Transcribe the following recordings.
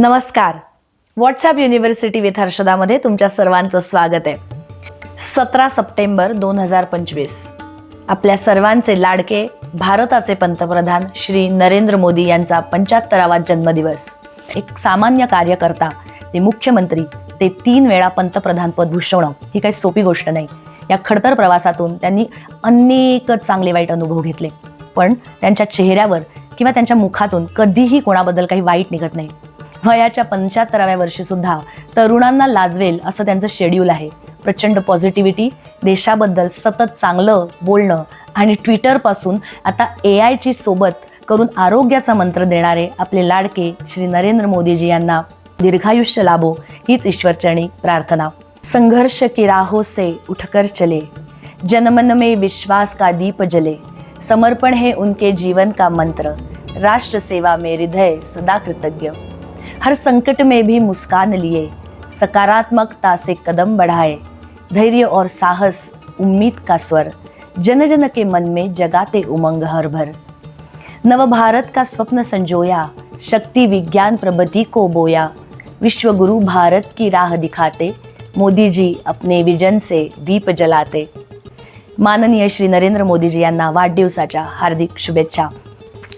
नमस्कार. WhatsApp university with हर्षदामध्ये तुमच्या सर्वांचं स्वागत आहे. 17 सप्टेंबर 2025 आपल्या सर्वांचे लाडके भारताचे पंतप्रधान श्री नरेंद्र मोदी यांचा 75वा जन्मदिवस. एक सामान्य कार्यकर्ता ते मुख्यमंत्री ते 3 वेळा पंतप्रधान पद भूषवणं ही काही सोपी गोष्ट नाही. या खडतर प्रवासातून त्यांनी अनेक चांगले वाईट अनुभव घेतले, पण त्यांच्या चेहऱ्यावर किंवा त्यांच्या मुखातून कधीही कोणाबद्दल काही वाईट निघत नाही. वयाच्या 75व्या वर्षी सुद्धा तरुणांना लाजवेल असं त्यांचं शेड्यूल आहे. प्रचंड पॉझिटिव्हिटी, देशाबद्दल सतत चांगलं बोलणं आणि ट्विटरपासून आता AI सोबत करून आरोग्याचा मंत्र देणारे आपले लाडके श्री नरेंद्र मोदीजी यांना दीर्घायुष्य लाभो हीच ईश्वरचरणी प्रार्थना. संघर्ष की राहों से उठकर चले, जनमन में विश्वास का दीप जले, समर्पण है उनके जीवन का मंत्र, राष्ट्र सेवा में हृदय सदा कृतज्ञ, हर संकट में भी मुस्कान लिए, सकारात्मकता से कदम बढ़ाए, धैर्य और साहस उम्मीद का स्वर, जन जन के मन में जगाते उमंग हर भर, नव भारत का स्वप्न संजोया, शक्ति विज्ञान प्रगति को बोया, विश्व गुरु भारत की राह दिखाते, मोदी जी अपने विजन से दीप जलाते. माननीय श्री नरेंद्र मोदीजी यांना वाढदिवसाच्या हार्दिक शुभेच्छा.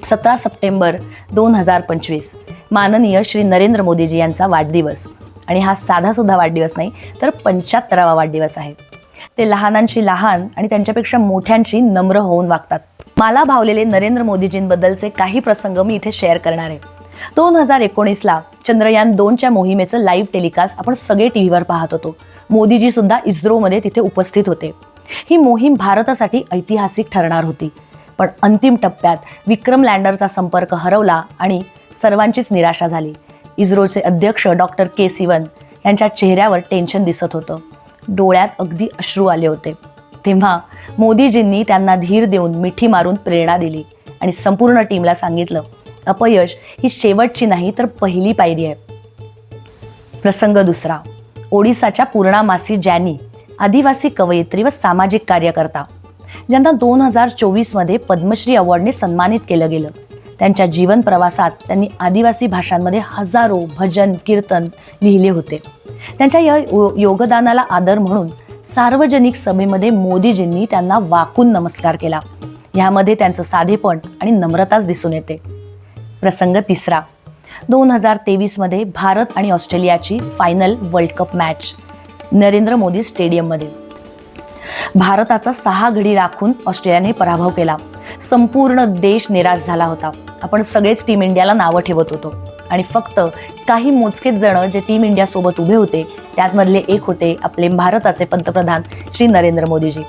17 सप्टेंबर 2025 माननीय श्री नरेंद्र मोदीजी यांचा वाढदिवस, आणि हा साधासुद्धा वाढदिवस नाही तर 75वा वाढदिवस आहे. ते लहानांशी लहान आणि त्यांच्यापेक्षा मोठ्यांशी नम्र होऊन वागतात. मला भावलेले नरेंद्र मोदीजींबद्दलचे काही प्रसंग मी इथे शेअर करणार आहे. 2019ला चंद्रयान 2च्या मोहिमेचं लाईव्ह टेलिकास्ट आपण सगळे टीव्हीवर पाहत होतो. मोदीजी सुद्धा इस्रोमध्ये तिथे उपस्थित होते. ही मोहीम भारतासाठी ऐतिहासिक ठरणार होती, पण अंतिम टप्प्यात विक्रम लँडरचा संपर्क हरवला आणि सर्वांचीच निराशा झाली. इस्रोचे अध्यक्ष डॉक्टर के सिवन यांच्या चेहऱ्यावर टेन्शन दिसत होतं. डोळ्यात अगदी अश्रू आले होते. तेव्हा मोदीजींनी त्यांना धीर देऊन मिठी मारून प्रेरणा दिली आणि संपूर्ण टीमला सांगितलं, अपयश ही शेवटची नाही तर पहिली पायरी आहे. प्रसंग दुसरा. ओडिसाच्या पूर्णामासी जॅनी, आदिवासी कवयित्री व सामाजिक कार्यकर्ता, ज्यांना 2024मध्ये पद्मश्री अवॉर्डने सन्मानित केलं गेलं. त्यांच्या जीवन प्रवासात त्यांनी आदिवासी भाषांमध्ये हजारो भजन कीर्तन लिहिले होते. त्यांच्या या योगदानाला आदर म्हणून सार्वजनिक सभेमध्ये मोदीजींनी त्यांना वाकून नमस्कार केला. यामध्ये त्यांचं साधेपण आणि नम्रताच दिसून येते. प्रसंग तिसरा. 2023मध्ये भारत आणि ऑस्ट्रेलियाची final world cup match Narendra Modi स्टेडियममध्ये. भारताचा 6 गडी राखून ऑस्ट्रेलियाने पराभव केला. संपूर्ण देश निराश झाला होता. आपण सगळेच टीम इंडियाला नावं ठेवत होतो आणि फक्त काही मोजकेच जण जे टीम इंडिया सोबत उभे होते त्यातमधले एक होते आपले भारताचे पंतप्रधान श्री नरेंद्र मोदीजी.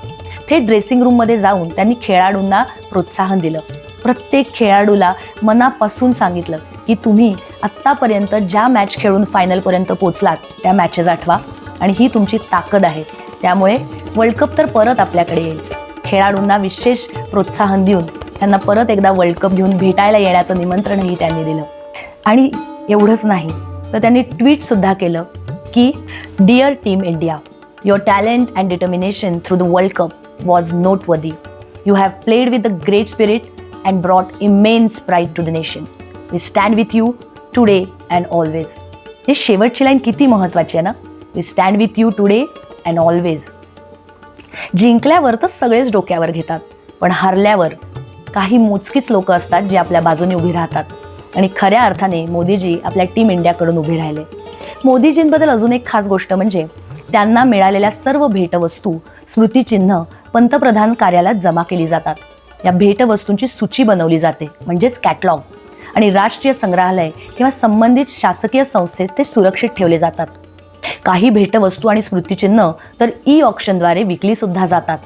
थेट ड्रेसिंग रूममध्ये जाऊन त्यांनी खेळाडूंना प्रोत्साहन दिलं. प्रत्येक खेळाडूला मनापासून सांगितलं की तुम्ही आत्तापर्यंत ज्या मॅच खेळून फायनलपर्यंत पोचलात त्या मॅचेस आठवा आणि ही तुमची ताकद आहे. त्यामुळे वर्ल्ड कप तर परत आपल्याकडे येईल. खेळाडूंना विशेष प्रोत्साहन देऊन त्यांना परत एकदा वर्ल्ड कप घेऊन भेटायला येण्याचं निमंत्रणही त्यांनी दिलं. आणि एवढंच नाही तर त्यांनी ट्विटसुद्धा केलं की dear team India, your talent and determination through the world cup was noteworthy. You have played with the great spirit and brought immense pride to the nation. We stand with you today and always. ही शेवटची line किती महत्त्वाची आहे ना. We stand with you today and always. जिंकल्यावर तर सगळेच डोक्यावर घेतात, पण हरल्यावर काही मोजकीच लोक असतात जे आपल्या बाजूने उभी राहतात. आणि खऱ्या अर्थाने मोदीजी आपल्या टीम इंडियाकडून उभे राहिले. मोदीजींबद्दल अजून एक खास गोष्ट म्हणजे त्यांना मिळालेल्या सर्व भेटवस्तू, स्मृतिचिन्ह पंतप्रधान कार्यालयात जमा केली जातात. या भेटवस्तूंची सूची बनवली जाते म्हणजेच कॅटलॉग, आणि राष्ट्रीय संग्रहालय किंवा संबंधित शासकीय संस्थेत ते सुरक्षित ठेवले जातात. काही भेटवस्तू आणि स्मृतिचिन्ह तर ऑक्शनद्वारे विकली सुद्धा जातात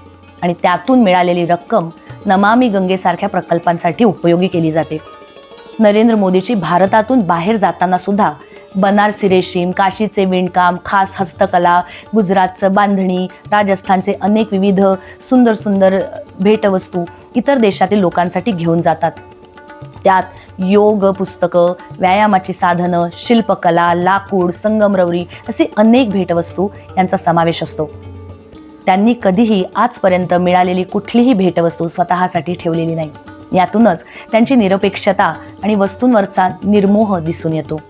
आणि त्यातून मिळालेली रक्कम नमामि गंगेसारख्या प्रकल्पांसाठी उपयोगी केली जाते. नरेंद्र मोदीची भारतातून बाहेर जाताना सुद्धा बनारसी रेशीम, काशीचे विणकाम, खास हस्तकला, गुजरातचं बांधणी, राजस्थानचे अनेक विविध सुंदर सुंदर भेटवस्तू इतर देशातील लोकांसाठी घेऊन जातात. त्यात योग पुस्तकं, व्यायामाची साधनं, शिल्पकला, लाकूड, संगमरवरी असे अनेक भेटवस्तू यांचा समावेश असतो. त्यांनी कधीही आजपर्यंत मिळालेली कुठलीही भेटवस्तू स्वतःसाठी ठेवलेली नाही. यातूनच त्यांची निरपेक्षता आणि वस्तूंवरचा निर्मोह दिसून येतो.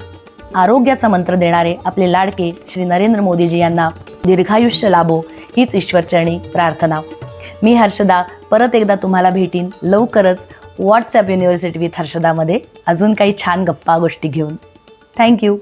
आरोग्याचा मंत्र देणारे आपले लाडके श्री नरेंद्र मोदीजी यांना दीर्घायुष्य लाभो हीच ईश्वरचरणी प्रार्थना. मी हर्षदा परत एकदा तुम्हाला भेटीन लवकरच व्हॉट्सॲप युनिव्हर्सिटी विथ हर्षदामध्ये अजून काही छान गप्पा गोष्टी घेऊन. थँक्यू.